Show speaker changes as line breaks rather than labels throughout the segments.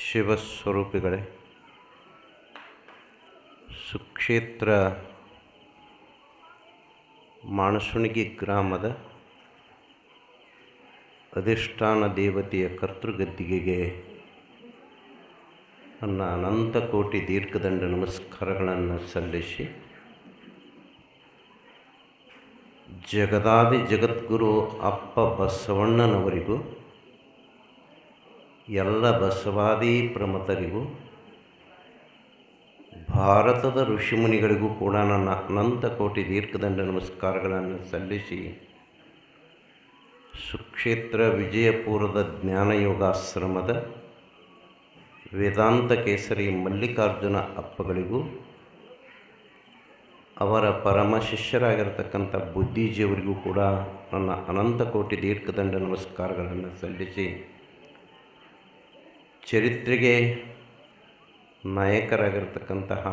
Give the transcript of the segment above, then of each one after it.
ಶಿವಸ್ವರೂಪಿಗಳೇ, ಸುಕ್ಷೇತ್ರ ಮಾಣಸುಣಿಗಿ ಗ್ರಾಮದ ಅಧಿಷ್ಠಾನ ದೇವತೆಯ ಕರ್ತೃಗದ್ದಿಗೆಗೆ ನನ್ನ ಅನಂತ ಕೋಟಿ ದೀರ್ಘದಂಡ ನಮಸ್ಕಾರಗಳನ್ನು ಸಲ್ಲಿಸಿ, ಜಗದಾದಿ ಜಗದ್ಗುರು ಅಪ್ಪ ಬಸವಣ್ಣನವರಿಗೂ ಎಲ್ಲ ಬಸವಾದಿ ಪ್ರಮತರಿಗೂ ಭಾರತದ ಋಷಿಮುನಿಗಳಿಗೂ ಕೂಡ ನನ್ನ ಅನಂತ ಕೋಟಿ ದೀರ್ಘದಂಡ ನಮಸ್ಕಾರಗಳನ್ನು ಸಲ್ಲಿಸಿ, ಸುಕ್ಷೇತ್ರ ವಿಜಯಪುರದ ಜ್ಞಾನಯೋಗಾಶ್ರಮದ ವೇದಾಂತ ಕೇಸರಿ ಮಲ್ಲಿಕಾರ್ಜುನ ಅಪ್ಪಗಳಿಗೂ ಅವರ ಪರಮ ಶಿಷ್ಯರಾಗಿರ್ತಕ್ಕಂಥ ಬುದ್ಧಿಜಿಯವರಿಗೂ ಕೂಡ ನನ್ನ ಅನಂತ ಕೋಟಿ ದೀರ್ಘದಂಡ ನಮಸ್ಕಾರಗಳನ್ನು ಸಲ್ಲಿಸಿ, ಚರಿತ್ರೆಗೆ ನಾಯಕರಾಗಿರ್ತಕ್ಕಂತಹ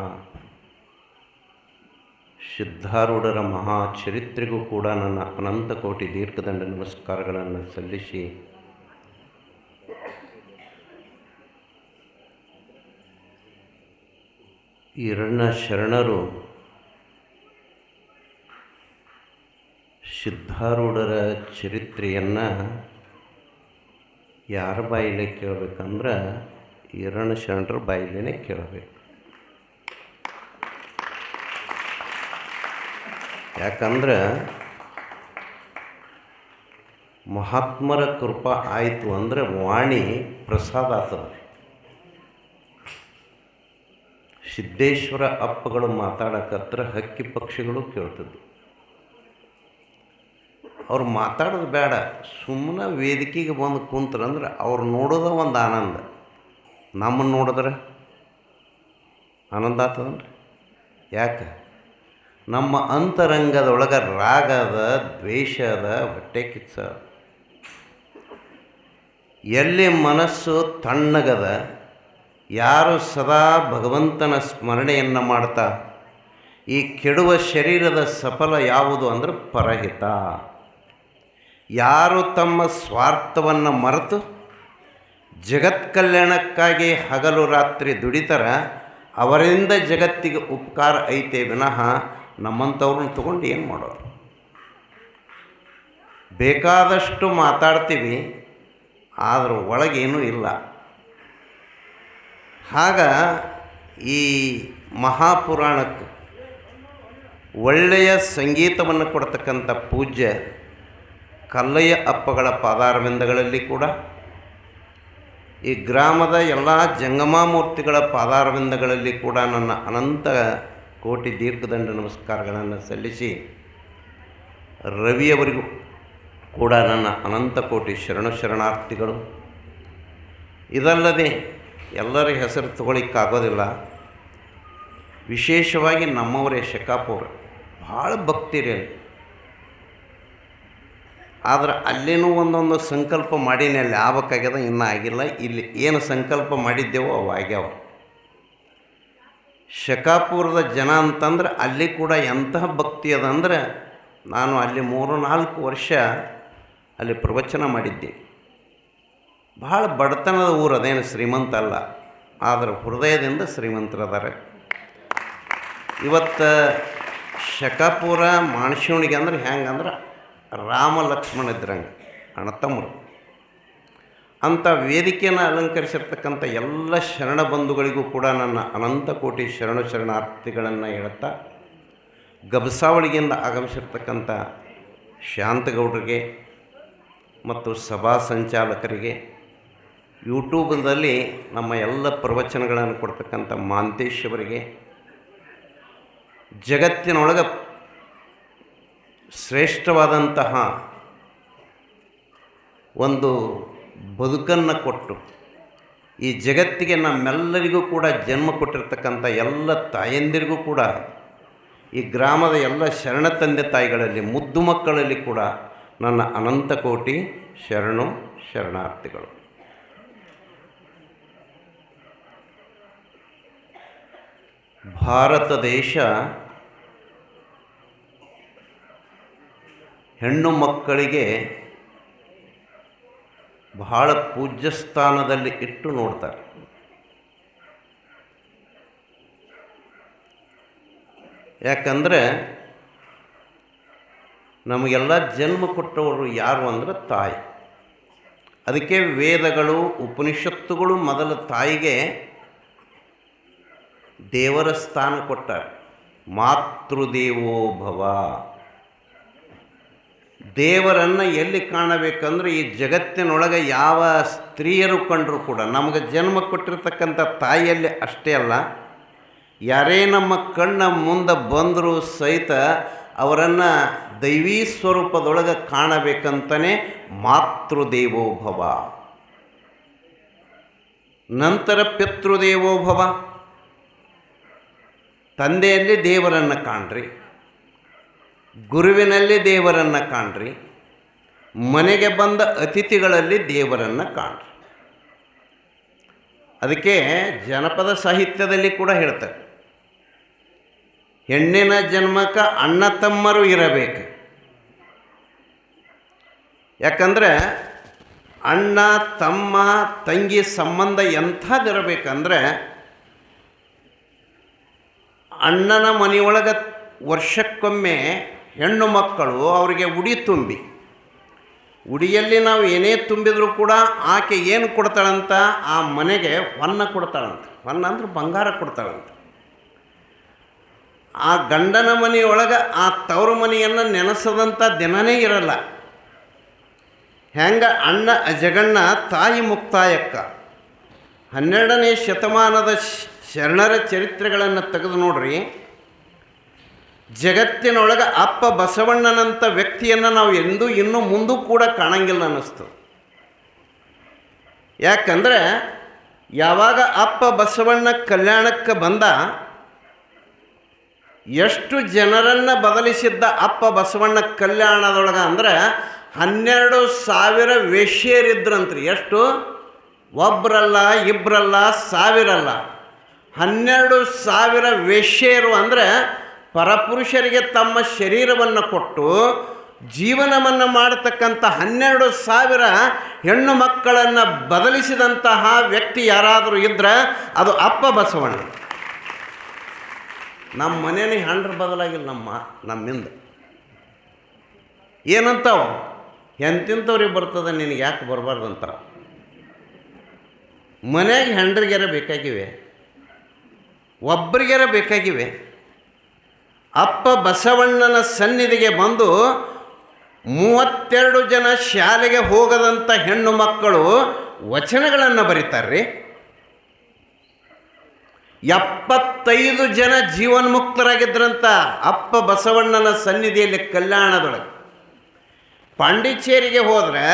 ಸಿದ್ಧಾರೂಢರ ಮಹಾಚರಿತ್ರೆಗೂ ಕೂಡ ನನ್ನ ಅನಂತ ಕೋಟಿ ದೀರ್ಘದಂಡ ನಮಸ್ಕಾರಗಳನ್ನು ಸಲ್ಲಿಸಿ, ಹಿರಣ್ಯ ಶರಣರು ಸಿದ್ಧಾರೂಢರ ಚರಿತ್ರೆಯನ್ನು ಯಾರ ಬಾಯಿಲೆ ಕೇಳಬೇಕಂದ್ರೆ ಹಿರಣ್ಯ ಶರಣರ ಬಾಯಿಲೇ ಕೇಳಬೇಕು. ಯಾಕಂದ್ರೆ ಮಹಾತ್ಮರ ಕೃಪಾ ಆಯಿತು ಅಂದರೆ ವಾಣಿ ಪ್ರಸಾದ ಆಗ್ತದೆ. ಸಿದ್ದೇಶ್ವರ ಅಪ್ಪಗಳು ಮಾತಾಡಕತ್ರ ಹಕ್ಕಿ ಪಕ್ಷಿಗಳು ಕೇಳ್ತದ್ದು. ಅವ್ರು ಮಾತಾಡೋದು ಬೇಡ, ಸುಮ್ಮನೆ ವೇದಿಕೆಗೆ ಬಂದು ಕುಂತ್ರಂದ್ರೆ ಅವ್ರು ನೋಡೋದ ಒಂದು ಆನಂದ. ನಮ್ಮನ್ನು ನೋಡಿದ್ರೆ ಆನಂದ ಆಗ್ತದನ್ರಿ. ಯಾಕೆ? ನಮ್ಮ ಅಂತರಂಗದೊಳಗೆ ರಾಗದ, ದ್ವೇಷದ, ಹೊಟ್ಟೆ ಕಿಚ್ಚ, ಎಲ್ಲಿ ಮನಸ್ಸು ತಣ್ಣಗದ, ಯಾರು ಸದಾ ಭಗವಂತನ ಸ್ಮರಣೆಯನ್ನು ಮಾಡ್ತಾ ಈ ಕೆಡುವ ಶರೀರದ ಸಫಲ ಯಾವುದು ಅಂದರೆ ಪರಹಿತ. ಯಾರು ತಮ್ಮ ಸ್ವಾರ್ಥವನ್ನು ಮರೆತು ಜಗತ್ ಕಲ್ಯಾಣಕ್ಕಾಗಿ ಹಗಲು ರಾತ್ರಿ ದುಡಿತಾರ, ಅವರಿಂದ ಜಗತ್ತಿಗೆ ಉಪಕಾರ ಐತೆ ವಿನಃ ನಮ್ಮಂಥವ್ರನ್ನ ತಗೊಂಡು ಏನು ಮಾಡೋರು? ಬೇಕಾದಷ್ಟು ಮಾತಾಡ್ತೀವಿ, ಆದ್ರೆ ಒಳಗೇನೂ ಇಲ್ಲ. ಆಗ ಈ ಮಹಾಪುರಾಣಕ್ಕೆ ಒಳ್ಳೆಯ ಸಂಗೀತವನ್ನು ಕೊಡ್ತಕ್ಕಂಥ ಪೂಜ್ಯ ಕಲ್ಲಯ್ಯ ಅಪ್ಪಗಳ ಪಾದಾರವಿಂದಗಳಲ್ಲಿ ಕೂಡ, ಈ ಗ್ರಾಮದ ಎಲ್ಲ ಜಂಗಮಾಮೂರ್ತಿಗಳ ಪಾದಾರವಿಂದಗಳಲ್ಲಿ ಕೂಡ ನನ್ನ ಅನಂತ ಕೋಟಿ ದೀರ್ಘದಂಡ ನಮಸ್ಕಾರಗಳನ್ನು ಸಲ್ಲಿಸಿ, ರವಿಯವರಿಗೂ ಕೂಡ ನನ್ನ ಅನಂತ ಕೋಟಿ ಶರಣಾರ್ಥಿಗಳು. ಇದಲ್ಲದೆ ಎಲ್ಲರ ಹೆಸರು ತಗೊಳ್ಳಿಕ್ಕಾಗೋದಿಲ್ಲ. ವಿಶೇಷವಾಗಿ ನಮ್ಮವರೇ ಶಕಾಪುರ ಭಾಳ ಭಕ್ತಿರಿ ಅಲ್ಲಿ. ಆದ್ರೆ ಅಲ್ಲೇನೂ ಒಂದೊಂದು ಸಂಕಲ್ಪ ಮಾಡೀನಿ, ಅಲ್ಲಿ ಆಗಬೇಕಾಗ್ಯದ, ಇನ್ನೂ ಆಗಿಲ್ಲ. ಇಲ್ಲಿ ಏನು ಸಂಕಲ್ಪ ಮಾಡಿದ್ದೆವೋ ಅವು ಆಗ್ಯಾವ. ಶಕಾಪುರದ ಜನ ಅಂತಂದ್ರೆ ಅಲ್ಲಿ ಕೂಡ ಎಂತಹ ಭಕ್ತಿ ಅದಂದ್ರೆ, ನಾನು ಅಲ್ಲಿ 3-4 ವರ್ಷ ಅಲ್ಲಿ ಪ್ರವಚನ ಮಾಡಿದ್ದೆ. ಭಾಳ ಬಡತನದ ಊರು, ಅದೇನು ಶ್ರೀಮಂತ ಅಲ್ಲ, ಆದರೆ ಹೃದಯದಿಂದ ಶ್ರೀಮಂತರದಾರೆ. ಇವತ್ತು ಶಕಾಪುರ ಮಾಣಸಿವಣಿಗೆ ಅಂದ್ರೆ ಹೆಂಗಂದ್ರೆ ರಾಮ ಲಕ್ಷ್ಮಣ ಇದ್ರಂಗೆ ಅಣ್ಣತಮ್ಮರು. ಅಂಥ ವೇದಿಕೆಯನ್ನು ಅಲಂಕರಿಸಿರ್ತಕ್ಕಂಥ ಎಲ್ಲ ಶರಣ ಬಂಧುಗಳಿಗೂ ಕೂಡ ನನ್ನ ಅನಂತ ಕೋಟಿ ಶರಣಾರ್ಥಿಗಳನ್ನು ಹೇಳುತ್ತಾ, ಗಬಸಾವಳಿಗೆಯಿಂದ ಆಗಮಿಸಿರ್ತಕ್ಕಂಥ ಶಾಂತಗೌಡರಿಗೆ ಮತ್ತು ಸಭಾ ಸಂಚಾಲಕರಿಗೆ, ಯೂಟ್ಯೂಬ್ನಲ್ಲಿ ನಮ್ಮ ಎಲ್ಲ ಪ್ರವಚನಗಳನ್ನು ಕೊಡ್ತಕ್ಕಂಥ ಮಾಂತೇಶ್ ಅವರಿಗೆ, ಜಗತ್ತಿನೊಳಗೆ ಶ್ರೇಷ್ಠವಾದಂತಹ ಒಂದು ಬದುಕನ್ನು ಕೊಟ್ಟು ಈ ಜಗತ್ತಿಗೆ ನಮ್ಮೆಲ್ಲರಿಗೂ ಕೂಡ ಜನ್ಮ ಕೊಟ್ಟಿರ್ತಕ್ಕಂಥ ಎಲ್ಲ ತಾಯಂದಿರಿಗೂ ಕೂಡ, ಈ ಗ್ರಾಮದ ಎಲ್ಲ ಶರಣ ತಂದೆ ತಾಯಿಗಳಲ್ಲಿ, ಮುದ್ದು ಮಕ್ಕಳಲ್ಲಿ ಕೂಡ ನನ್ನ ಅನಂತ ಕೋಟಿ ಶರಣಾರ್ಥಿಗಳು. ಭಾರತ ದೇಶ ಹೆಣ್ಣು ಮಕ್ಕಳಿಗೆ ಬಹಳ ಪೂಜ್ಯ ಸ್ಥಾನದಲ್ಲಿ ಇಟ್ಟು ನೋಡ್ತಾರೆ. ಯಾಕಂದರೆ ನಮಗೆಲ್ಲ ಜನ್ಮ ಕೊಟ್ಟವರು ಯಾರು ಅಂದರೆ ತಾಯಿ. ಅದಕ್ಕೆ ವೇದಗಳು ಉಪನಿಷತ್ತುಗಳು ಮೊದಲು ತಾಯಿಗೆ ದೇವರ ಸ್ಥಾನ ಕೊಟ್ಟಾರೆ. ಮಾತೃದೇವೋ ಭವ. ದೇವರನ್ನು ಎಲ್ಲಿ ಕಾಣಬೇಕಂದ್ರೆ ಈ ಜಗತ್ತಿನೊಳಗೆ ಯಾವ ಸ್ತ್ರೀಯರು ಕಂಡರೂ ಕೂಡ ನಮಗೆ ಜನ್ಮ ಕೊಟ್ಟಿರ್ತಕ್ಕಂಥ ತಾಯಿಯಲ್ಲಿ ಅಷ್ಟೇ ಅಲ್ಲ, ಯಾರೇ ನಮ್ಮ ಕಣ್ಣ ಮುಂದೆ ಬಂದರೂ ಸಹಿತ ಅವರನ್ನು ದೈವೀ ಸ್ವರೂಪದೊಳಗೆ ಕಾಣಬೇಕಂತಲೇ ಮಾತೃದೇವೋ ಭವ. ನಂತರ ಪಿತೃದೇವೋ ಭವ. ತಂದೆಯಲ್ಲಿ ದೇವರನ್ನು ಕಾಣ್ರಿ, ಗುರುವಿನಲ್ಲಿ ದೇವರನ್ನು ಕಾಣ್ರಿ, ಮನೆಗೆ ಬಂದ ಅತಿಥಿಗಳಲ್ಲಿ ದೇವರನ್ನು ಕಾಣ್ರಿ. ಅದಕ್ಕೆ ಜನಪದ ಸಾಹಿತ್ಯದಲ್ಲಿ ಕೂಡ ಹೇಳ್ತಾರೆ, ಹೆಣ್ಣಿನ ಜನ್ಮಕ್ಕೆ ಅಣ್ಣ ತಮ್ಮರು ಇರಬೇಕು. ಯಾಕಂದರೆ ಅಣ್ಣ ತಮ್ಮ ತಂಗಿ ಸಂಬಂಧ ಎಂಥದ್ದಿರಬೇಕಂದ್ರೆ, ಅಣ್ಣನ ಮನೆಯೊಳಗೆ ವರ್ಷಕ್ಕೊಮ್ಮೆ ಹೆಣ್ಣು ಮಕ್ಕಳು ಅವರಿಗೆ ಉಡಿ ತುಂಬಿ, ಉಡಿಯಲ್ಲಿ ನಾವು ಏನೇ ತುಂಬಿದರೂ ಕೂಡ ಆಕೆ ಏನು ಕೊಡ್ತಾಳಂತ, ಆ ಮನೆಗೆ ಹೊನ್ನ ಕೊಡ್ತಾಳಂತ. ಹೊನ್ನ ಅಂದ್ರೆ ಬಂಗಾರ ಕೊಡ್ತಾಳಂತ. ಆ ಗಂಡನ ಮನೆಯೊಳಗೆ ಆ ತವರು ಮನೆಯನ್ನು ನೆನೆಸದಂಥ ದಿನವೇ ಇರಲ್ಲ. ಹೆಂಗೆ ಅಣ್ಣ ಜಗಣ್ಣ ತಾಯಿ ಮುಕ್ತಾಯಕ್ಕ. 12ನೇ ಶತಮಾನದ ಶರಣರ ಚರಿತ್ರೆಗಳನ್ನು ತೆಗೆದು ನೋಡ್ರಿ, ಜಗತ್ತಿನೊಳಗೆ ಅಪ್ಪ ಬಸವಣ್ಣನಂಥ ವ್ಯಕ್ತಿಯನ್ನು ನಾವು ಎಂದೂ ಇನ್ನೂ ಮುಂದೂ ಕೂಡ ಕಾಣಂಗಿಲ್ಲ ಅನ್ನಿಸ್ತು. ಯಾಕಂದರೆ ಯಾವಾಗ ಅಪ್ಪ ಬಸವಣ್ಣ ಕಲ್ಯಾಣಕ್ಕೆ ಬಂದ, ಎಷ್ಟು ಜನರನ್ನು ಬದಲಿಸಿದ್ದ ಅಪ್ಪ ಬಸವಣ್ಣ ಕಲ್ಯಾಣದೊಳಗೆ ಅಂದರೆ 12,000 ವೇಶ್ಯರಿದ್ರಂತ್ರಿ. ಎಷ್ಟು? ಒಬ್ಬರಲ್ಲ, ಇಬ್ಬರಲ್ಲ, ಸಾವಿರಲ್ಲ, 12,000 ವೇಶ್ಯರು. ಅಂದರೆ ಪರಪುರುಷರಿಗೆ ತಮ್ಮ ಶರೀರವನ್ನು ಕೊಟ್ಟು ಜೀವನವನ್ನು ಮಾಡತಕ್ಕಂಥ 12,000 ಹೆಣ್ಣು ಮಕ್ಕಳನ್ನು ಬದಲಿಸಿದಂತಹ ವ್ಯಕ್ತಿ ಯಾರಾದರೂ ಇದ್ದರೆ ಅದು ಅಪ್ಪ ಬಸವಣ್ಣ. ನಮ್ಮ ಮನೇಲಿ ಹೆಂಡ್ರು ಬದಲಾಗಿಲ್ಲ ನಮ್ಮಿಂದ. ಏನಂತಾವು? ಎಂತಿಂಥವ್ರಿಗೆ ಬರ್ತದೆ, ನಿನಗೆ ಯಾಕೆ ಬರಬಾರ್ದಂತ. ಮನೆಗೆ ಹೆಂಡ್ರಿಗೆರ ಬೇಕಾಗಿವೆ, ಒಬ್ಬರಿಗೆರ ಬೇಕಾಗಿವೆ. ಅಪ್ಪ ಬಸವಣ್ಣನ ಸನ್ನಿಧಿಗೆ ಬಂದು 32 ಜನ ಶಾಲೆಗೆ ಹೋಗದಂಥ ಹೆಣ್ಣು ಮಕ್ಕಳು ವಚನಗಳನ್ನು ಬರೀತಾರ್ರಿ. 75 ಜನ ಜೀವನ್ಮುಕ್ತರಾಗಿದ್ದರಂತ ಅಪ್ಪ ಬಸವಣ್ಣನ ಸನ್ನಿಧಿಯಲ್ಲಿ ಕಲ್ಯಾಣದೊಳಗೆ. ಪಾಂಡಿಚೇರಿಗೆ ಹೋದರೆ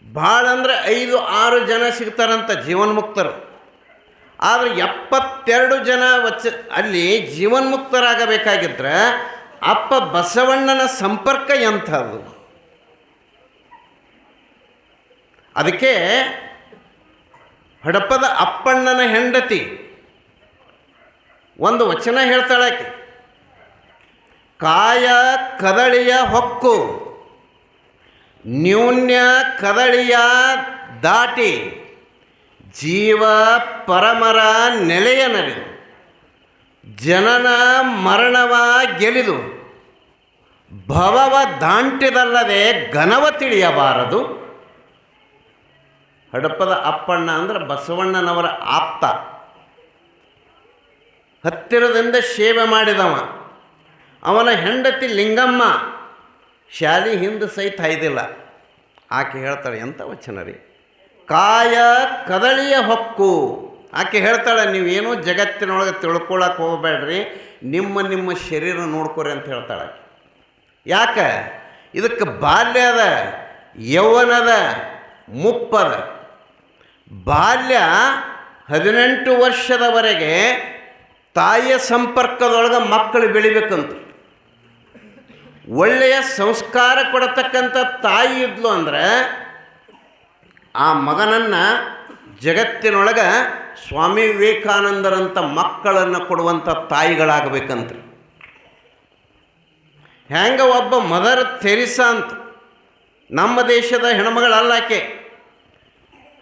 ಭಾಳ ಅಂದರೆ 5-6 ಜನ ಸಿಗ್ತಾರಂತ ಜೀವನ್ಮುಕ್ತರು. ಆದರೆ 72 ಜನ ಅಲ್ಲಿ ಜೀವನ್ಮುಕ್ತರಾಗಬೇಕಾಗಿದ್ದರೆ ಅಪ್ಪ ಬಸವಣ್ಣನ ಸಂಪರ್ಕ ಎಂಥದ್ದು. ಅದಕ್ಕೆ ಹಡಪದ ಅಪ್ಪಣ್ಣನ ಹೆಂಡತಿ ಒಂದು ವಚನ ಹೇಳ್ತಾಳಾಕೆ, ಕಾಯ ಕದಳಿಯ ಹೊಕ್ಕು ನ್ಯೂನ್ಯ ಕದಳಿಯ ದಾಟಿ ಜೀವ ಪರಮರ ನೆಲೆಯ ನಲಿದು ಜನನ ಮರಣವ ಗೆಲಿದು ಭವವ ದಾಂಟಿದಲ್ಲದೆ ಘನವ ತಿಳಿಯಬಾರದು. ಹಡಪದ ಅಪ್ಪಣ್ಣ ಅಂದ್ರೆ ಬಸವಣ್ಣನವರ ಆಪ್ತ, ಹತ್ತಿರದಿಂದ ಸೇವೆ ಮಾಡಿದವ. ಅವನ ಹೆಂಡತಿ ಲಿಂಗಮ್ಮ ಶಾಲೆ ಹಿಂದೆ ಸಹಿತ ಐದಿಲ್ಲ. ಆಕೆ ಹೇಳ್ತಾಳೆ, ಎಂಥ ವಚನ ರೀ, ಕಾಯ ಕದಳಿಯ ಹೊಕ್ಕು. ಆಕೆ ಹೇಳ್ತಾಳೆ, ನೀವೇನೋ ಜಗತ್ತಿನೊಳಗೆ ತಿಳ್ಕೊಳಕ್ಕೆ ಹೋಗಬೇಡ್ರಿ, ನಿಮ್ಮ ಶರೀರ ನೋಡ್ಕೊರಿ ಅಂತ ಹೇಳ್ತಾಳೆ ಆಕೆ. ಯಾಕೆ? ಇದಕ್ಕೆ ಬಾಲ್ಯದ, ಯೌವನದ, ಮುಪ್ಪದ. ಬಾಲ್ಯ 18 ವರ್ಷದವರೆಗೆ ತಾಯಿಯ ಸಂಪರ್ಕದೊಳಗೆ ಮಕ್ಕಳು ಬೆಳಿಬೇಕಂತ. ಒಳ್ಳೆಯ ಸಂಸ್ಕಾರ ಕೊಡತಕ್ಕಂಥ ತಾಯಿ ಇದ್ಲು ಅಂದರೆ ಆ ಮಗನನ್ನು ಜಗತ್ತಿನೊಳಗೆ ಸ್ವಾಮಿ ವಿವೇಕಾನಂದರಂಥ ಮಕ್ಕಳನ್ನು ಕೊಡುವಂಥ ನಮ್ಮ ದೇಶದ ಹೆಣ್ಮಗಳಲ್ಲ ಆಕೆ.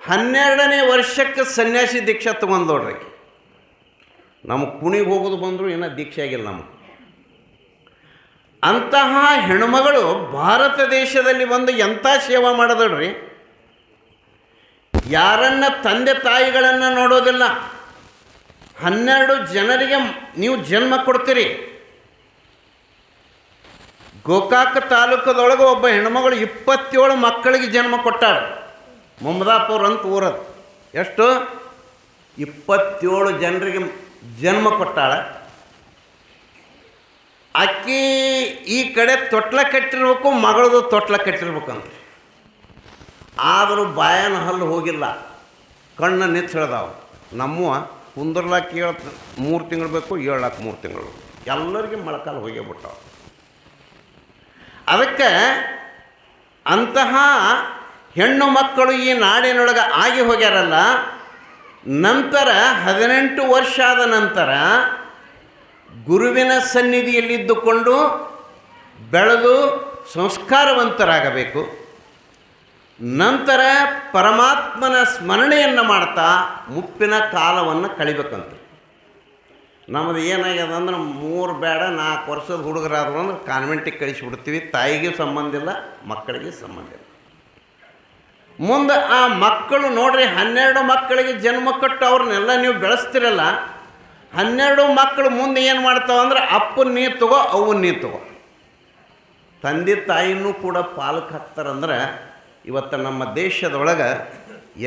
12ನೇ ವರ್ಷಕ್ಕೆ ಸನ್ಯಾಸಿ ದೀಕ್ಷೆ ತೊಗೊಂಡೋಡ್ರಿ. ನಮ್ಮ ಕುಣಿಗೆ ಹೋಗೋದು ಬಂದರೂ ಇನ್ನೂ ದೀಕ್ಷೆ ಆಗಿಲ್ಲ ನಮಗೆ. ಅಂತಹ ಹೆಣ್ಮಗಳು ಭಾರತ ದೇಶದಲ್ಲಿ ಬಂದು ಎಂಥ ಸೇವಾ ಮಾಡೋದಳ್ರಿ. ಯಾರನ್ನ ತಂದೆ ತಾಯಿಗಳನ್ನು ನೋಡೋದಿಲ್ಲ. 12 ಜನರಿಗೆ ನೀವು ಜನ್ಮ ಕೊಡ್ತೀರಿ. ಗೋಕಾಕ ತಾಲೂಕದೊಳಗೆ ಒಬ್ಬ ಹೆಣ್ಮಗಳು 27 ಮಕ್ಕಳಿಗೆ ಜನ್ಮ ಕೊಟ್ಟಾಳು. ಮಮದಾಪುರ ಅಂತ ಊರದು. ಎಷ್ಟು? 27 ಜನರಿಗೆ ಜನ್ಮ ಕೊಟ್ಟಾಳ. ಅಕ್ಕಿ ಈ ಕಡೆ ತೊಟ್ಲ ಕಟ್ಟಿರ್ಬೇಕು, ಮಗಳದು ತೊಟ್ಲ ಕಟ್ಟಿರ್ಬೇಕಂತ. ಆದರೂ ಬಾಯನ ಹಲ್ಲು ಹೋಗಿಲ್ಲ, ಕಣ್ಣು ನಿಚ್ಚಿಳ್ದಾವ. ನಮ್ಮವ ಕುಂದರ್ಲಾಕ 3 ತಿಂಗಳು ಬೇಕು, 3 ತಿಂಗಳು ಎಲ್ಲರಿಗೆ ಮೊಳಕಾಲು ಹೋಗಿಬಿಟ್ಟಾವ. ಅದಕ್ಕೆ ಅಂತಹ ಹೆಣ್ಣು ಮಕ್ಕಳು ಈ ನಾಡಿನೊಳಗೆ ಆಗಿ ಹೋಗ್ಯಾರಲ್ಲ. ನಂತರ 18 ವರ್ಷ ಆದ ನಂತರ ಗುರುವಿನ ಸನ್ನಿಧಿಯಲ್ಲಿದ್ದುಕೊಂಡು ಬೆಳೆದು ಸಂಸ್ಕಾರವಂತರಾಗಬೇಕು. ನಂತರ ಪರಮಾತ್ಮನ ಸ್ಮರಣೆಯನ್ನು ಮಾಡ್ತಾ ಮುಪ್ಪಿನ ಕಾಲವನ್ನು ಕಳಿಬೇಕಂತ. ನಮ್ಮದು ಏನಾಗ್ಯದ ಅಂದ್ರೆ 3 ಬೇಡ 4 ವರ್ಷದ ಹುಡುಗರಾದ್ರು ಅಂದ್ರೆ ಕಾನ್ವೆಂಟಿಗೆ ಕಳಿಸಿಬಿಡ್ತೀವಿ. ತಾಯಿಗೆ ಸಂಬಂಧ ಇಲ್ಲ, ಮಕ್ಕಳಿಗೆ ಸಂಬಂಧ ಇಲ್ಲ. ಮುಂದೆ ಆ ಮಕ್ಕಳು ನೋಡ್ರಿ, 12 ಮಕ್ಕಳಿಗೆ ಜನ್ಮ ಕೊಟ್ಟು ಅವ್ರನ್ನೆಲ್ಲ ನೀವು ಬೆಳೆಸ್ತಿರಲ್ಲ. 12 ಮಕ್ಕಳು ಮುಂದೆ ಏನು ಮಾಡ್ತಾವಂದ್ರೆ ಅಪ್ಪನ ನೀ ತಗೋ, ಅವ್ವನ ನೀ ತಗೋ. ತಂದೆ ತಾಯಿನೂ ಕೂಡ ಪಾಲಕ್ಕೆ ಹಾಕ್ತಾರಂದ್ರೆ ಇವತ್ತು ನಮ್ಮ ದೇಶದೊಳಗೆ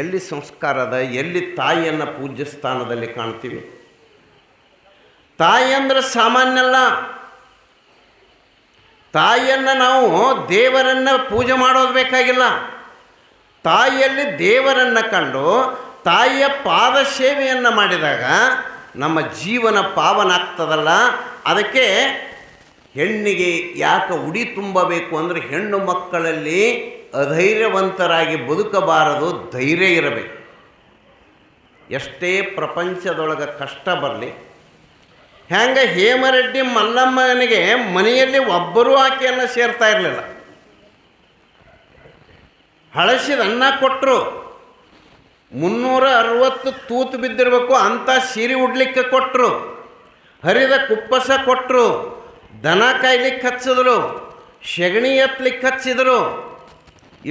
ಎಲ್ಲಿ ಸಂಸ್ಕಾರ ಅದ, ಎಲ್ಲಿ ತಾಯಿಯನ್ನು ಪೂಜ್ಯ ಸ್ಥಾನದಲ್ಲಿ ಕಾಣ್ತೀವಿ. ತಾಯಿ ಅಂದ್ರೆ ಸಾಮಾನ್ಯ ಅಲ್ಲ. ತಾಯಿಯನ್ನು ನಾವು ದೇವರನ್ನು ಪೂಜೆ ಮಾಡೋದು ಬೇಕಾಗಿಲ್ಲ. ತಾಯಿಯಲ್ಲಿ ದೇವರನ್ನು ಕಂಡು ತಾಯಿಯ ಪಾದ ಸೇವೆಯನ್ನು ಮಾಡಿದಾಗ ನಮ್ಮ ಜೀವನ ಪಾವನ ಆಗ್ತದಲ್ಲ. ಅದಕ್ಕೆ ಹೆಣ್ಣಿಗೆ ಯಾಕೆ ಉಡಿ ತುಂಬಬೇಕು ಅಂದರೆ ಹೆಣ್ಣು ಮಕ್ಕಳಲ್ಲಿ ಅಧೈರ್ಯವಂತರಾಗಿ ಬದುಕಬಾರದು, ಧೈರ್ಯ ಇರಬೇಕು. ಎಷ್ಟೇ ಪ್ರಪಂಚದೊಳಗೆ ಕಷ್ಟ ಬರಲಿ. ಹೆಂಗೆ ಹೇಮರೆಡ್ಡಿ ಮಲ್ಲಮ್ಮನಿಗೆ ಮನೆಯಲ್ಲಿ ಒಬ್ಬರೂ ಆಕೆಯನ್ನು ಸೇರ್ತಾ ಇರಲಿಲ್ಲ. ಹಳಸಿದ ಅನ್ನ ಕೊಟ್ಟರು, 360 ತೂತು ಬಿದ್ದಿರಬೇಕು ಅಂಥ ಸೀರೆ ಉಡ್ಲಿಕ್ಕೆ ಕೊಟ್ಟರು, ಹರಿದ ಕುಪ್ಪಸ ಕೊಟ್ಟರು, ದನ ಕಾಯ್ಲಿಕ್ಕೆ ಹಚ್ಚಿದ್ರು, ಸೆಗಣಿ ಎತ್ತಲಿಕ್ಕೆ ಹಚ್ಚಿದರು.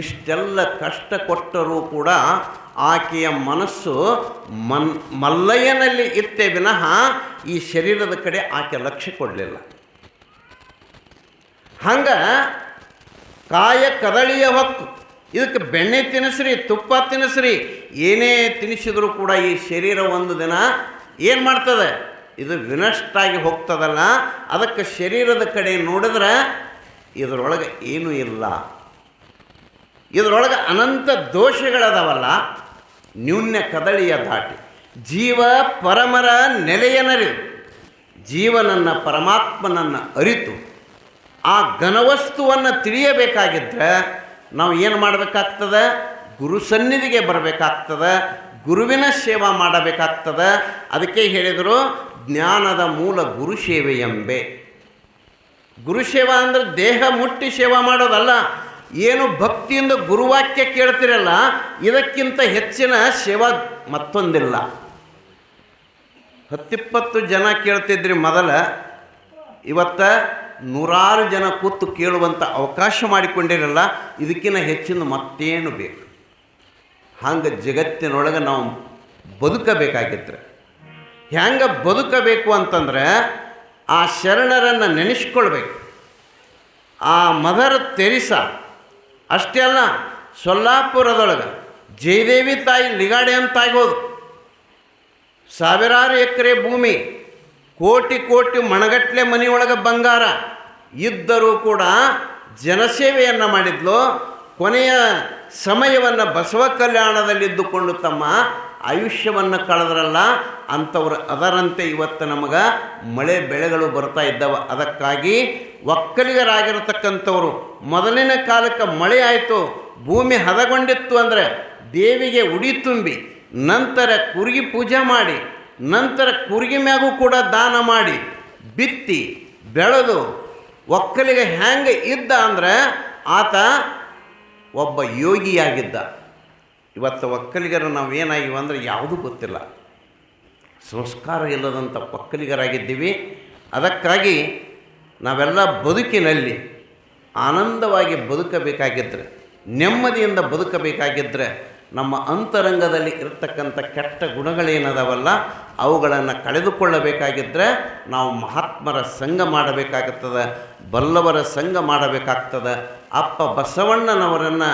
ಇಷ್ಟೆಲ್ಲ ಕಷ್ಟ ಕೊಟ್ಟರೂ ಕೂಡ ಆಕೆಯ ಮನಸ್ಸು ಮಲ್ಲಯ್ಯನಲ್ಲಿ ಇತ್ತೇ ವಿನಃ ಈ ಶರೀರದ ಕಡೆ ಆಕೆ ಲಕ್ಷ್ಯ ಕೊಡಲಿಲ್ಲ. ಹಂಗೆ ಕಾಯ ಕದಳಿಯ ಹೊಕ್ಕು. ಇದಕ್ಕೆ ಬೆಣ್ಣೆ ತಿನ್ನಿಸ್ರಿ, ತುಪ್ಪ ತಿನ್ನಿಸ್ರಿ, ಏನೇ ತಿನ್ನಿಸಿದ್ರು ಕೂಡ ಈ ಶರೀರ ಒಂದು ದಿನ ಏನು ಮಾಡ್ತದೆ, ಇದು ವಿನಷ್ಟ ಆಗಿ ಹೋಗ್ತದಲ್ಲ. ಅದಕ್ಕೆ ಶರೀರದ ಕಡೆ ನೋಡಿದ್ರೆ ಇದರೊಳಗೆ ಏನೂ ಇಲ್ಲ. ಇದರೊಳಗೆ ಅನಂತ ದೋಷಗಳದವಲ್ಲ. ನ್ಯೂನ್ಯ ಕದಳಿಯ ದಾಟಿ ಜೀವ ಪರಮರ ನೆಲೆಯನರಿವು. ಜೀವನನ್ನು ಪರಮಾತ್ಮನನ್ನು ಅರಿತು ಆ ಘನವಸ್ತುವನ್ನು ತಿಳಿಯಬೇಕಾಗಿದ್ದರೆ ನಾವು ಏನು ಮಾಡಬೇಕಾಗ್ತದೆ? ಗುರು ಸನ್ನಿಧಿಗೆ ಬರಬೇಕಾಗ್ತದೆ, ಗುರುವಿನ ಸೇವಾ ಮಾಡಬೇಕಾಗ್ತದೆ. ಅದಕ್ಕೆ ಹೇಳಿದರು ಜ್ಞಾನದ ಮೂಲ ಗುರು ಸೇವೆ ಎಂಬೆ. ಗುರುಸೇವಾ ಅಂದರೆ ದೇಹ ಮುಟ್ಟಿ ಸೇವಾ ಮಾಡೋದಲ್ಲ. ಏನು ಭಕ್ತಿಯಿಂದ ಗುರುವಾಕ್ಯ ಕೇಳ್ತಿರಲ್ಲ, ಇದಕ್ಕಿಂತ ಹೆಚ್ಚಿನ ಸೇವಾ ಮತ್ತೊಂದಿಲ್ಲ. 10-20 ಜನ ಕೇಳ್ತಿದ್ರಿ ಮೊದಲ, ಇವತ್ತು 100 ಜನ ಕೂತು ಕೇಳುವಂಥ ಅವಕಾಶ ಮಾಡಿಕೊಂಡಿರಲ್ಲ. ಇದಕ್ಕಿಂತ ಹೆಚ್ಚಿನ ಮತ್ತೇನು ಬೇಕು? ಹಂಗೆ ಜಗತ್ತಿನೊಳಗೆ ನಾವು ಬದುಕಬೇಕಾಗಿದ್ರೆ ಹೆಂಗೆ ಬದುಕಬೇಕು ಅಂತಂದರೆ ಆ ಶರಣರನ್ನು ನೆನೆಸ್ಕೊಳ್ಬೇಕು. ಆ ಮದರ್ ತೆರಿಸಾ ಅಷ್ಟೇ ಅಲ್ಲ, ಸೊಲ್ಲಾಪುರದೊಳಗೆ ಜಯದೇವಿ ತಾಯಿ ಲಿಗಾಡೆ ಅಂತಾಗೋದು. 1000 ಎಕರೆ ಭೂಮಿ, ಕೋಟಿ ಕೋಟಿ ಮಣಗಟ್ಟಲೆ ಮನೆಯೊಳಗೆ ಬಂಗಾರ ಇದ್ದರೂ ಕೂಡ ಜನಸೇವೆಯನ್ನು ಮಾಡಿದ್ಲು. ಕೊನೆಯ ಸಮಯವನ್ನು ಬಸವ ಕಲ್ಯಾಣದಲ್ಲಿದ್ದುಕೊಂಡು ತಮ್ಮ ಆಯುಷ್ಯವನ್ನು ಕಳೆದ್ರಲ್ಲ, ಅಂಥವ್ರು ಅದರಂತೆ ಇವತ್ತು ನಮಗೆ ಮಳೆ ಬೆಳೆಗಳು ಬರ್ತಾ ಇದ್ದಾವೆ. ಅದಕ್ಕಾಗಿ ಒಕ್ಕಲಿಗರಾಗಿರತಕ್ಕಂಥವ್ರು ಮೊದಲಿನ ಕಾಲಕ್ಕೆ ಮಳೆ ಆಯಿತು, ಭೂಮಿ ಹದಗೊಂಡಿತ್ತು ಅಂದರೆ ದೇವಿಗೆ ಉಡಿ ತುಂಬಿ, ನಂತರ ಕುರುಗಿ ಪೂಜೆ ಮಾಡಿ, ನಂತರ ಕುರುಗಿ ಮ್ಯಾಗೂ ಕೂಡ ದಾನ ಮಾಡಿ ಬಿತ್ತಿ ಬೆಳೆದು ಒಕ್ಕಲಿಗ ಹೆಂಗೆ ಇದ್ದ ಅಂದರೆ ಆತ ಒಬ್ಬ ಯೋಗಿಯಾಗಿದ್ದ. ಇವತ್ತು ಒಕ್ಕಲಿಗರು ನಾವೇನಾಗಿವೆ ಅಂದರೆ ಯಾವುದೂ ಗೊತ್ತಿಲ್ಲ, ಸಂಸ್ಕಾರ ಇಲ್ಲದಂಥ ಒಕ್ಕಲಿಗರಾಗಿದ್ದೀವಿ. ಅದಕ್ಕಾಗಿ ನಾವೆಲ್ಲ ಬದುಕಿನಲ್ಲಿ ಆನಂದವಾಗಿ ಬದುಕಬೇಕಾಗಿದ್ದರೆ, ನೆಮ್ಮದಿಯಿಂದ ಬದುಕಬೇಕಾಗಿದ್ದರೆ, ನಮ್ಮ ಅಂತರಂಗದಲ್ಲಿ ಇರತಕ್ಕಂಥ ಕೆಟ್ಟ ಗುಣಗಳೇನದಾವಲ್ಲ ಅವುಗಳನ್ನು ಕಳೆದುಕೊಳ್ಳಬೇಕಾಗಿದ್ದರೆ ನಾವು ಮಹಾತ್ಮರ ಸಂಘ ಮಾಡಬೇಕಾಗುತ್ತದೆ, ಬಲ್ಲವರ ಸಂಘ ಮಾಡಬೇಕಾಗ್ತದೆ. ಅಪ್ಪ ಬಸವಣ್ಣನವರನ್ನು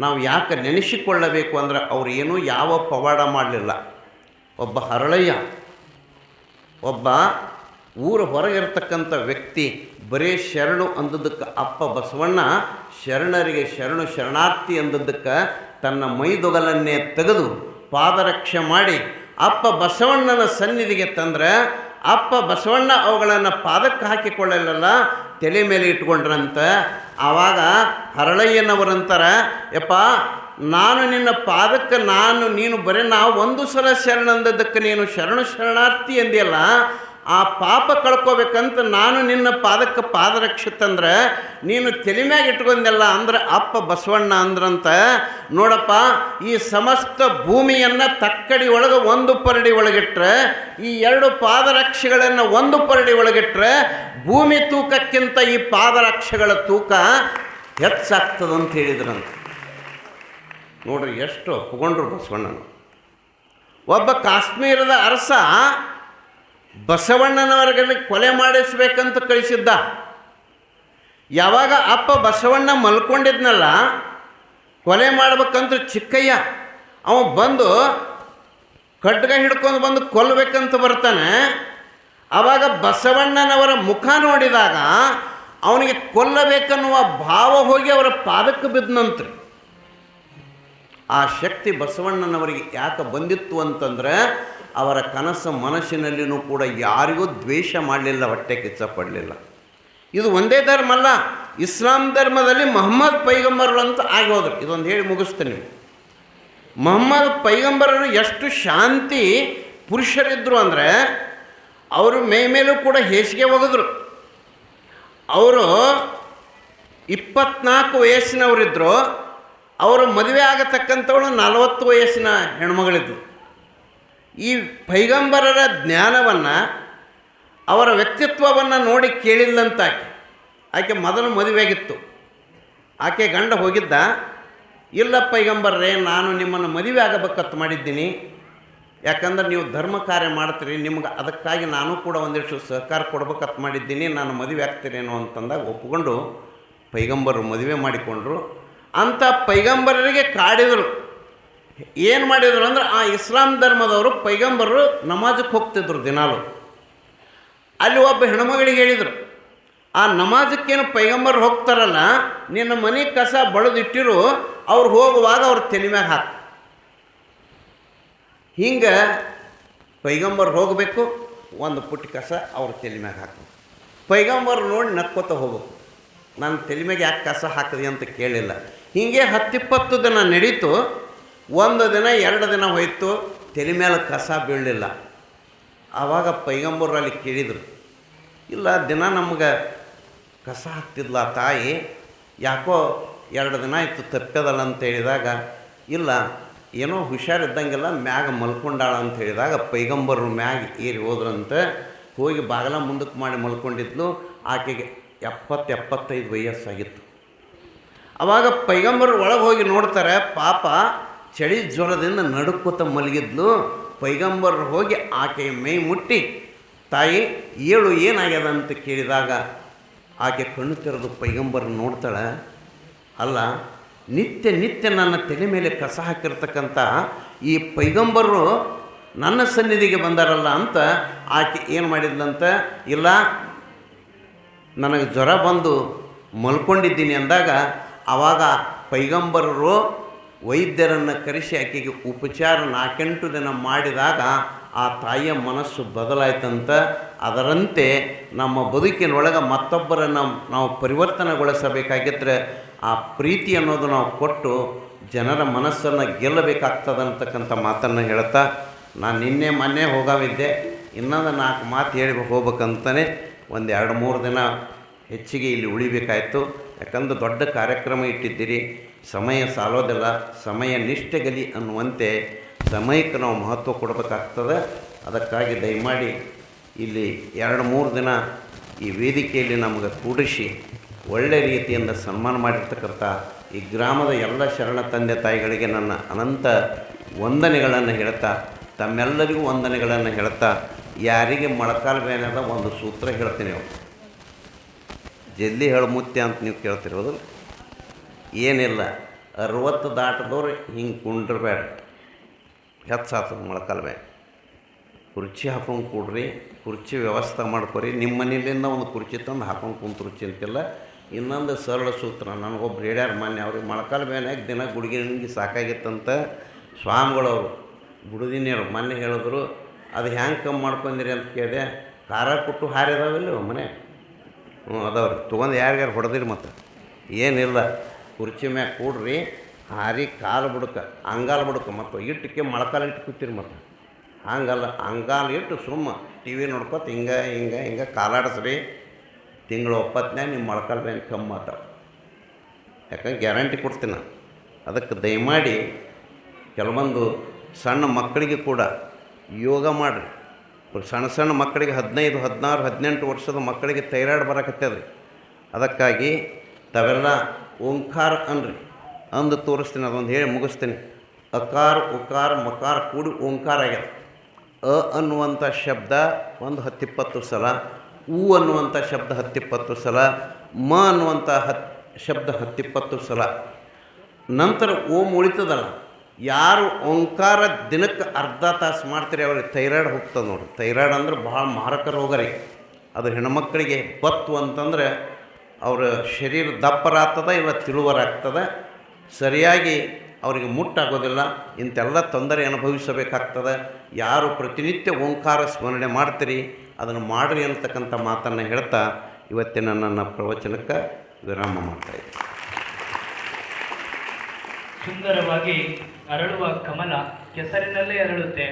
ನಾವು ಯಾಕೆ ನೆನೆಸಿಕೊಳ್ಳಬೇಕು ಅಂದರೆ ಅವರು ಏನೂ ಯಾವ ಪವಾಡ ಮಾಡಲಿಲ್ಲ. ಒಬ್ಬ ಹರಳಯ್ಯ, ಒಬ್ಬ ಊರ ಹೊರಗಿರ್ತಕ್ಕಂಥ ವ್ಯಕ್ತಿ, ಬರೀ ಶರಣು ಅಂದದ್ದಕ್ಕೆ ಅಪ್ಪ ಬಸವಣ್ಣ ಶರಣರಿಗೆ ಶರಣು ಶರಣಾರ್ಥಿ ಅಂದದ್ದಕ್ಕೆ ತನ್ನ ಮೈದೊಗಲನ್ನೇ ತೆಗೆದು ಪಾದರಕ್ಷೆ ಮಾಡಿ ಅಪ್ಪ ಬಸವಣ್ಣನ ಸನ್ನಿಧಿಗೆ ತಂದರೆ ಅಪ್ಪ ಬಸವಣ್ಣ ಅವುಗಳನ್ನು ಪಾದಕ್ಕೆ ಹಾಕಿಕೊಳ್ಳಲಿಲ್ಲ, ತಲೆ ಮೇಲೆ ಇಟ್ಕೊಂಡ್ರಂತ. ಆವಾಗ ಹರಳಯ್ಯನವರಂತಾರೆ, ಯಪ್ಪ ನಾನು ನಿನ್ನ ಪಾದಕ್ಕೆ ನೀನು ಬರೀ ನಾವು ಒಂದು ಸಲ ಶರಣಂದದ್ದಕ್ಕೆ ನೀನು ಶರಣು ಶರಣಾರ್ಥಿ ಅಂದಿಯಲ್ಲ, ಆ ಪಾಪ ಕಳ್ಕೋಬೇಕಂತ ನಾನು ನಿನ್ನ ಪಾದಕ್ಕೆ ಪಾದರಕ್ಷೆ ತಂದ್ರೆ ನೀನು ತಲೆ ಮ್ಯಾಗ ಇಟ್ಕೊಂಡೆಲ್ಲ ಅಂದ್ರೆ ಅಪ್ಪ ಬಸವಣ್ಣ ಅಂದ್ರಂತ. ನೋಡಪ್ಪ, ಈ ಸಮಸ್ತ ಭೂಮಿಯನ್ನು ತಕ್ಕಡಿ ಒಳಗೆ ಒಂದು ಪರಡಿ ಒಳಗಿಟ್ರೆ, ಈ ಎರಡು ಪಾದರಕ್ಷೆಗಳನ್ನು ಒಂದು ಪರಡಿ ಒಳಗಿಟ್ರೆ ಭೂಮಿ ತೂಕಕ್ಕಿಂತ ಈ ಪಾದರಕ್ಷೆಗಳ ತೂಕ ಹೆಚ್ಚಾಗ್ತದಂತ ಹೇಳಿದ್ರಂತ. ನೋಡ್ರಿ ಎಷ್ಟು ಒಪ್ಕೊಂಡ್ರು ಬಸವಣ್ಣನ. ಒಬ್ಬ ಕಾಶ್ಮೀರದ ಅರಸ ಬಸವಣ್ಣನವರಿಗೆ ಕೊಲೆ ಮಾಡಿಸ್ಬೇಕಂತ ಕಳಿಸಿದ್ದ. ಯಾವಾಗ ಅಪ್ಪ ಬಸವಣ್ಣ ಮಲ್ಕೊಂಡಿದ್ನಲ್ಲ, ಕೊಲೆ ಮಾಡ್ಬೇಕಂತ ಚಿಕ್ಕಯ್ಯ ಅವ ಬಂದು ಖಡ್ಗ ಹಿಡ್ಕೊಂಡು ಬಂದು ಕೊಲ್ಲಬೇಕಂತ ಬರ್ತಾನೆ. ಆವಾಗ ಬಸವಣ್ಣನವರ ಮುಖ ನೋಡಿದಾಗ ಅವನಿಗೆ ಕೊಲ್ಲಬೇಕನ್ನುವ ಭಾವ ಹೋಗಿ ಅವರ ಪಾದಕ್ಕೆ ಬಿದ್ದನಂತ್ರಿ. ಆ ಶಕ್ತಿ ಬಸವಣ್ಣನವರಿಗೆ ಯಾಕೆ ಬಂದಿತ್ತು ಅಂತಂದರೆ ಅವರ ಕನಸು ಮನಸ್ಸಿನಲ್ಲಿಯೂ ಕೂಡ ಯಾರಿಗೂ ದ್ವೇಷ ಮಾಡಲಿಲ್ಲ, ಹೊಟ್ಟೆ ಕಿಚ್ಚಪಡಲಿಲ್ಲ. ಇದು ಒಂದೇ ಧರ್ಮ ಅಲ್ಲ, ಇಸ್ಲಾಂ ಧರ್ಮದಲ್ಲಿ ಮೊಹಮ್ಮದ್ ಪೈಗಂಬರರು ಅಂತ ಆಗೋದ್ರು. ಇದೊಂದು ಹೇಳಿ ಮುಗಿಸ್ತೇನೆ. ಮೊಹಮ್ಮದ್ ಪೈಗಂಬರರು ಎಷ್ಟು ಶಾಂತಿ ಪುರುಷರಿದ್ದರು ಅಂದರೆ ಅವರು ಮೇಲೂ ಕೂಡ ಹೇಸಿಗೆ ಒಗೆದ್ರು. ಅವರು 24 ವಯಸ್ಸಿನವರಿದ್ದರು. ಅವರು ಮದುವೆ ಆಗತಕ್ಕಂಥವಳು 40 ವಯಸ್ಸಿನ ಹೆಣ್ಮಗಳಿದ್ದರು. ಈ ಪೈಗಂಬರರ ಜ್ಞಾನವನ್ನು, ಅವರ ವ್ಯಕ್ತಿತ್ವವನ್ನು ನೋಡಿ ಕೇಳಿಲ್ಲಂತ ಆಕೆ ಮೊದಲು ಮದುವೆಯಾಗಿತ್ತು. ಆಕೆ ಗಂಡ ಹೋಗಿದ್ದ, ಇಲ್ಲ ಪೈಗಂಬರ್ರೇ, ನಾನು ನಿಮ್ಮನ್ನು ಮದುವೆ ಆಗಬೇಕಂತ ಮಾಡಿದ್ದೀನಿ, ಯಾಕಂದ್ರೆ ನೀವು ಧರ್ಮ ಕಾರ್ಯ ಮಾಡ್ತೀರಿ, ನಿಮ್ಗೆ ಅದಕ್ಕಾಗಿ ನಾನು ಕೂಡ ಒಂದಿಷ್ಟು ಸಹಕಾರ ಕೊಡ್ಬೇಕಂತ ಮಾಡಿದ್ದೀನಿ, ನಾನು ಮದುವೆ ಆಗ್ತೀರೇನೋ ಅಂತಂದಾಗ ಒಪ್ಪಿಕೊಂಡು ಪೈಗಂಬರರು ಮದುವೆ ಮಾಡಿಕೊಂಡ್ರು. ಅಂಥ ಪೈಗಂಬರರಿಗೆ ಕಾಡಿದರು. ಏನು ಮಾಡಿದರು ಅಂದ್ರೆ, ಆ ಇಸ್ಲಾಂ ಧರ್ಮದವರು ಪೈಗಂಬರರು ನಮಾಜಕ್ಕೆ ಹೋಗ್ತಿದ್ರು ದಿನಾಲು. ಅಲ್ಲಿ ಒಬ್ಬ ಹೆಣ್ಮಗಳಿಗೆ ಹೇಳಿದರು, ಆ ನಮಾಜಕ್ಕೇನು ಪೈಗಂಬರು ಹೋಗ್ತಾರಲ್ಲ, ನಿನ್ನ ಮನೆ ಕಸ ಬಳಿದಿಟ್ಟಿರು, ಅವ್ರು ಹೋಗುವಾಗ ಅವ್ರ ತಲೆ ಮ್ಯಾಗ ಹಾಕು. ಹಿಂಗೆ ಪೈಗಂಬರು ಹೋಗಬೇಕು, ಒಂದು ಪುಟ್ಟ ಕಸ ಅವ್ರ ತಲೆ ಮ್ಯಾಗ ಹಾಕಬೇಕು. ಪೈಗಂಬರು ನೋಡಿ ನಕ್ಕೋತ ಹೋಗ್ಬೇಕು. ನಾನು ತಲೆ ಮ್ಯಾಗ ಯಾಕೆ ಕಸ ಹಾಕಿದೆ ಅಂತ ಕೇಳಿಲ್ಲ. ಹೀಗೆ 10-20 ದಿನ ನಡೀತು. ಒಂದು ದಿನ 2 ದಿನ ಹೋಯ್ತು, ತಲೆ ಮೇಲೆ ಕಸ ಬೀಳಲಿಲ್ಲ. ಆವಾಗ ಪೈಗಂಬರು ಅಲ್ಲಿ ಕೇಳಿದರು, ಇಲ್ಲ ದಿನ ನಮ್ಗೆ ಕಸ ಹಾಕ್ತಿದ್ಲ ತಾಯಿ, ಯಾಕೋ 2 ದಿನ ಆಯಿತು ತಪ್ಪದಲ್ಲ ಅಂತ ಹೇಳಿದಾಗ, ಇಲ್ಲ ಏನೋ ಹುಷಾರಿದ್ದಂಗೆಲ್ಲ ಮ್ಯಾಗ ಮಲ್ಕೊಂಡಾಳ ಅಂತ ಹೇಳಿದಾಗ ಪೈಗಂಬರು ಮ್ಯಾಗ ಏರಿ ಹೋದ್ರಂತೆ. ಹೋಗಿ ಬಾಗಲ ಮುಂದಕ್ಕೆ ಮಾಡಿ ಮಲ್ಕೊಂಡಿದ್ಲು. ಆಕೆಗೆ 70-75 ವಯಸ್ಸಾಗಿತ್ತು. ಆವಾಗ ಪೈಗಂಬರು ಒಳಗೆ ಹೋಗಿ ನೋಡ್ತಾರೆ, ಪಾಪ ಚಳಿ ಜ್ವರದಿಂದ ನಡುಕೋತ ಮಲಗಿದ್ಲು. ಪೈಗಂಬರು ಹೋಗಿ ಆಕೆಯ ಮೈ ಮುಟ್ಟಿ, ತಾಯಿ ಏಳು ಏನಾಗ್ಯದ ಅಂತ ಕೇಳಿದಾಗ ಆಕೆ ಕಣ್ಣು ತೆರೆದು ಪೈಗಂಬರು ನೋಡ್ತಾಳೆ, ಅಲ್ಲ ನಿತ್ಯ ನನ್ನ ತಲೆ ಮೇಲೆ ಕಸ ಹಾಕಿರ್ತಕ್ಕಂಥ ಈ ಪೈಗಂಬರು ನನ್ನ ಸನ್ನಿಧಿಗೆ ಬಂದಾರಲ್ಲ ಅಂತ ಆಕೆ ಏನು ಮಾಡಿದ್ಲಂತ, ಇಲ್ಲ ನನಗೆ ಜ್ವರ ಬಂದು ಮಲ್ಕೊಂಡಿದ್ದೀನಿ ಅಂದಾಗ ಆವಾಗ ಪೈಗಂಬರರು ವೈದ್ಯರನ್ನು ಕರೆಸಿ ಆಕೆಗೆ ಉಪಚಾರ 4-8 ದಿನ ಮಾಡಿದಾಗ ಆ ತಾಯಿಯ ಮನಸ್ಸು ಬದಲಾಯ್ತಂತ. ಅದರಂತೆ ನಮ್ಮ ಬದುಕಿನೊಳಗೆ ಮತ್ತೊಬ್ಬರನ್ನು ನಾವು ಪರಿವರ್ತನೆಗೊಳಿಸಬೇಕಾಗಿದ್ದರೆ ಆ ಪ್ರೀತಿ ಅನ್ನೋದು ನಾವು ಕೊಟ್ಟು ಜನರ ಮನಸ್ಸನ್ನು ಗೆಲ್ಲಬೇಕಾಗ್ತದಂತಕ್ಕಂಥ ಮಾತನ್ನು ಹೇಳ್ತಾ, ನಾನು ಮೊನ್ನೆ ಹೋಗಾವಿದ್ದೆ, ಇನ್ನೊಂದು 4 ಮಾತು ಹೇಳಿ ಹೋಗ್ಬೇಕಂತಲೇ ಒಂದು 2-3 ದಿನ ಹೆಚ್ಚಿಗೆ ಇಲ್ಲಿ ಉಳಿಬೇಕಾಯಿತು. ಯಾಕಂದ್ರೆ ದೊಡ್ಡ ಕಾರ್ಯಕ್ರಮ ಇಟ್ಟಿದ್ದೀರಿ, ಸಮಯ ಸಾಲೋದಿಲ್ಲ, ಸಮಯ ನಿಷ್ಠೆಗಲಿ ಅನ್ನುವಂತೆ ಸಮಯಕ್ಕೆ ನಾವು ಮಹತ್ವ ಕೊಡಬೇಕಾಗ್ತದೆ. ಅದಕ್ಕಾಗಿ ದಯಮಾಡಿ ಇಲ್ಲಿ 2-3 ದಿನ ಈ ವೇದಿಕೆಯಲ್ಲಿ ನಮಗೆ ಕೂಡಿಸಿ ಒಳ್ಳೆಯ ರೀತಿಯಿಂದ ಸನ್ಮಾನ ಮಾಡಿರ್ತಕ್ಕಂಥ ಈ ಗ್ರಾಮದ ಎಲ್ಲ ಶರಣ ತಂದೆ ತಾಯಿಗಳಿಗೆ ನನ್ನ ಅನಂತ ವಂದನೆಗಳನ್ನು ಹೇಳ್ತಾ, ತಮ್ಮೆಲ್ಲರಿಗೂ ವಂದನೆಗಳನ್ನು ಹೇಳ್ತಾ, ಯಾರಿಗೆ ಮೊಳಕಾಲು ಬೇನದ ಒಂದು ಸೂತ್ರ ಹೇಳ್ತೀನಿ. ಅವ್ರು ಜಲ್ದಿ ಮುತ್ಯ ಅಂತ ನೀವು ಕೇಳ್ತಿರೋದಿಲ್ಲ, ಏನಿಲ್ಲ 60 ದಾಟದವ್ರು ಹಿಂಗೆ ಕುಂಡ್ರಬೇಡ, ಹೆಚ್ಚಾಗ್ತದೆ ಮೊಳಕಾಲು ಬೇನೆ. ಕುರ್ಚಿ ಹಾಕೊಂಡು ಕೂಡ್ರಿ, ಕುರ್ಚಿ ವ್ಯವಸ್ಥೆ ಮಾಡ್ಕೊರಿ. ನಿಮ್ಮ ಮನೇಲಿಂದ ಒಂದು ಕುರ್ಚಿ ತಂದು ಹಾಕೊಂಡು ಕುಂತ್ರು ಚಿಂತಿಲ್ಲ. ಇನ್ನೊಂದು ಸರಳ ಸೂತ್ರ, ನನಗೊಬ್ರು ಹೇಳ್ಯಾರ ಮಾನ್ಯ ಅವ್ರಿಗೆ ಮೊಳಕಾಲು ಬೇನ್ಯಾಗ ದಿನ ಗುಡಿಗೆ ಸಾಕಾಗಿತ್ತಂತ ಸ್ವಾಮಿಗಳವರು ಗುಡುದಿನಿಯರು ಮೊನ್ನೆ ಹೇಳಿದ್ರು. ಅದು ಹ್ಯಾಂಗೆ ಕಮ್ಮಿ ಮಾಡ್ಕೊಂಡಿರಿ ಅಂತ ಕೇಳಿದೆ. ಖಾರ ಕೊಟ್ಟು ಹಾರಿದಾವಿಲ್ಲ ಮನೆ ಅದಾವ್ರಿ, ತೊಗೊಂಡು ಯಾರ್ಯಾರು ಹೊಡೆದಿರಿ. ಮತ್ತು ಏನಿಲ್ಲ, ಕುರ್ಚಿ ಮ್ಯಾಗ ಕೂಡ್ರಿ, ಹಾರಿ ಕಾಲು ಬುಡಕ್ಕೆ ಅಂಗಾಲು ಬುಡಕ್ಕೆ ಮತ್ತು ಇಟ್ಟಕ್ಕೆ ಮೊಳಕಾಲು ಇಟ್ಟು ಕೂತೀರಿ. ಮತ್ತು ಹಂಗಲ್ಲ, ಅಂಗಾಲು ಇಟ್ಟು ಸುಮ್ಮ ಟಿ ವಿ ನೋಡ್ಕೊತ ಹಿಂಗೆ ಹಿಂಗೆ ಹಿಂಗೆ ಕಾಲಾಡಿಸ್ರಿ. ತಿಂಗಳು 90ನ್ಯಾಗ ನಿಮ್ಮ ಮೊಳಕಾಲು ಬೇನೆ ಕಮ್ಮಿ ಆತಾವ. ಯಾಕಂದ್ರೆ ಗ್ಯಾರಂಟಿ ಕೊಡ್ತೀನಿ. ಅದಕ್ಕೆ ದಯಮಾಡಿ ಕೆಲವೊಂದು ಸಣ್ಣ ಮಕ್ಕಳಿಗೆ ಕೂಡ ಯೋಗ ಮಾಡಿರಿ. ಸಣ್ಣ ಸಣ್ಣ ಮಕ್ಕಳಿಗೆ 15, 16, 18 ವರ್ಷದ ಮಕ್ಕಳಿಗೆ ಥೈರಾಯ್ಡ್ ಬರಕತ್ತದ್ರಿ. ಅದಕ್ಕಾಗಿ ತಾವೆಲ್ಲ ಓಂಕಾರ ಅನ್ರಿ, ಅಂದು ತೋರಿಸ್ತೀನಿ. ಅದೊಂದು ಹೇಳಿ ಮುಗಿಸ್ತೀನಿ. ಅಕಾರ ಉಕಾರ ಮಕಾರ ಕೂಡಿ ಓಂಕಾರ ಆಗ್ಯದ. ಅ ಅನ್ನುವಂಥ ಶಬ್ದ ಒಂದು 10-20 ಸಲ, ಉ ಅನ್ನುವಂಥ ಶಬ್ದ 10-20 ಸಲ, ಮ ಅನ್ನುವಂಥ ಶಬ್ದ 10-20 ಸಲ. ನಂತರ ಓಂ ಉಳಿತದಲ್ಲ, ಯಾರು ಓಂಕಾರ ದಿನಕ್ಕೆ ಅರ್ಧ ತಾಸು ಮಾಡ್ತೀರಿ ಅವ್ರಿಗೆ ಥೈರಾಯ್ಡ್ ಹೋಗ್ತದೆ ನೋಡಿರಿ. ಥೈರಾಯ್ಡ್ ಅಂದ್ರೆ ಭಾಳ ಮಾರಕ ರೋಗ ರೀ. ಅದು ಹೆಣ್ಮಕ್ಕಳಿಗೆ ಬತ್ತು ಅಂತಂದರೆ ಅವರ ಶರೀರ ದಪ್ಪರಾಗ್ತದೆ, ಇಲ್ಲ ತಿಳುವರಾಗ್ತದೆ, ಸರಿಯಾಗಿ ಅವರಿಗೆ ಮುಟ್ಟಾಗೋದಿಲ್ಲ. ಇಂಥೆಲ್ಲ ತೊಂದರೆ ಅನುಭವಿಸಬೇಕಾಗ್ತದೆ. ಯಾರು ಪ್ರತಿನಿತ್ಯ ಓಂಕಾರ ಸ್ಮರಣೆ ಮಾಡ್ತೀರಿ ಅದನ್ನು ಮಾಡಿರಿ ಅಂತಕ್ಕಂಥ ಮಾತನ್ನು ಹೇಳ್ತಾ ಇವತ್ತಿನ ನನ್ನ ಪ್ರವಚನಕ್ಕೆ ವಿರಾಮ ಮಾಡ್ತಾಯಿದ್ದೆ.
ಸುಂದರವಾಗಿ ಅರಳುವ ಕಮಲ ಕೆಸರಿನಲ್ಲೇ ಅರಳುತ್ತೆ.